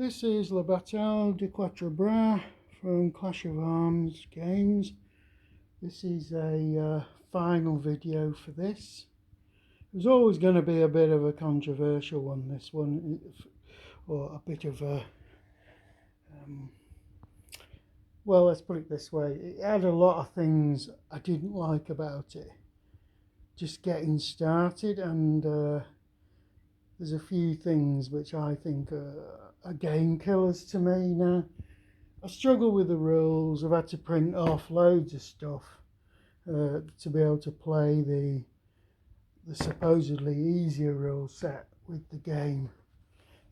This is La Bataille De Quatre Bras from Clash of Arms games. This is a final video for this. It was always going to be a bit of a controversial one, this one, or a bit of a, well, let's put it this way. It had a lot of things I didn't like about it. Just getting started, and there's a few things which I think are game killers to me now. I struggle with the rules. I've had to print off loads of stuff to be able to play the supposedly easier rule set with the game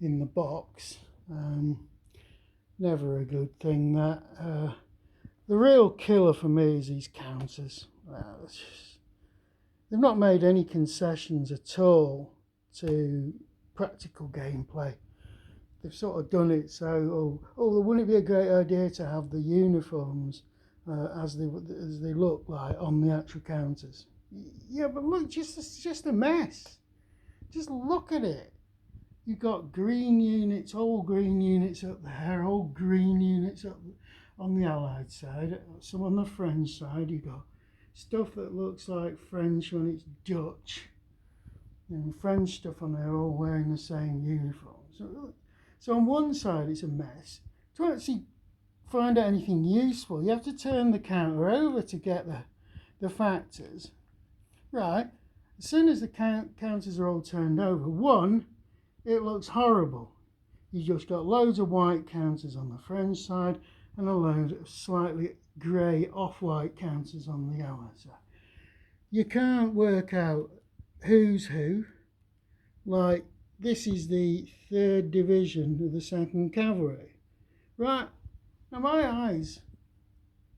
in the box. Never a good thing, that. The real killer for me is these counters. They've not made any concessions at all to practical gameplay. They've sort of done it so, wouldn't it be a great idea to have the uniforms as they look like on the actual counters? Yeah, but look, it's just a mess. Just look at it. You've got green units, all green units up there, all green units up on the Allied side, some on the French side. You've got stuff that looks like French when it's Dutch, and French stuff on there, all wearing the same uniform. So on one side it's a mess. To actually find out anything useful, you have to turn the counter over to get the factors. Right, as soon as the counters are all turned over, one, it looks horrible. You've just got loads of white counters on the French side and a load of slightly grey off-white counters on the Allied side. You can't work out who's who. Like, this is the 3rd Division of the 2nd Cavalry. Right, now my eyes,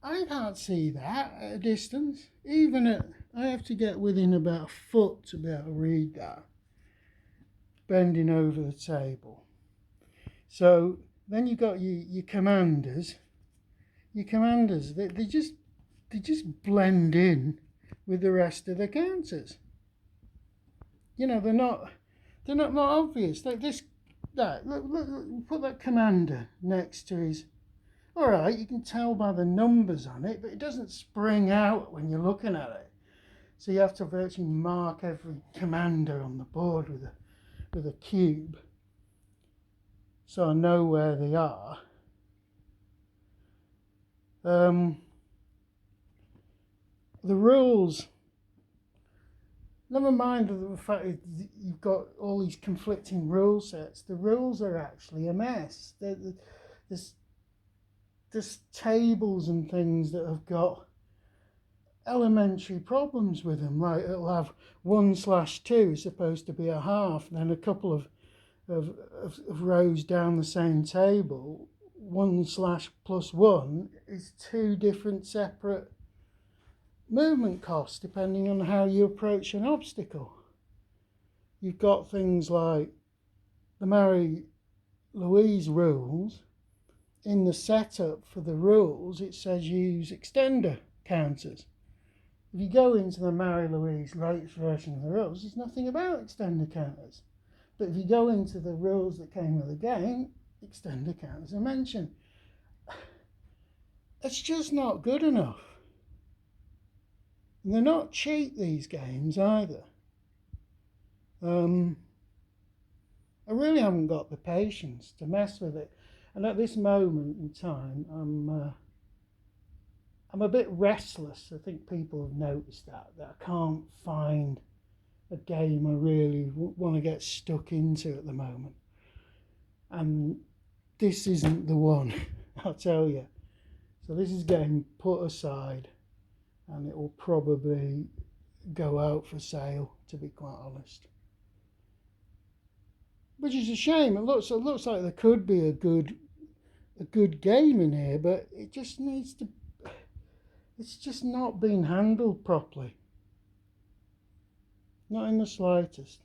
I can't see that at a distance. Even at, I have to get within about a foot to be able to read that, bending over the table. So then you've got your commanders. Your commanders, they just blend in with the rest of the counters. You know, they're not obvious. Like this, look, put that commander next to his. All right, you can tell by the numbers on it, but it doesn't spring out when you're looking at it. So you have to virtually mark every commander on the board with a cube, so I know where they are. The rules, never mind the fact that you've got all these conflicting rule sets, the rules are actually a mess. There's tables and things that have got elementary problems with them, like it'll have 1/2 is supposed to be a half, and then a couple of rows down the same table, 1/+1 is 2 different separate movement costs depending on how you approach an obstacle. You've got things like the Marie Louise rules. In the setup for the rules, it says use extender counters. If you go into the Marie Louise latest version of the rules, there's nothing about extender counters. But if you go into the rules that came with the game, extender counters are mentioned. It's just not good enough. And they're not cheap, these games, either. I really haven't got the patience to mess with it. And at this moment in time, I'm a bit restless. I think people have noticed that I can't find a game I really want to get stuck into at the moment. And this isn't the one, I'll tell you. So this is getting put aside, and it will probably go out for sale, to be quite honest. Which is a shame. It looks like there could be a good game in here, but it just needs to. It's just not being handled properly. Not in the slightest.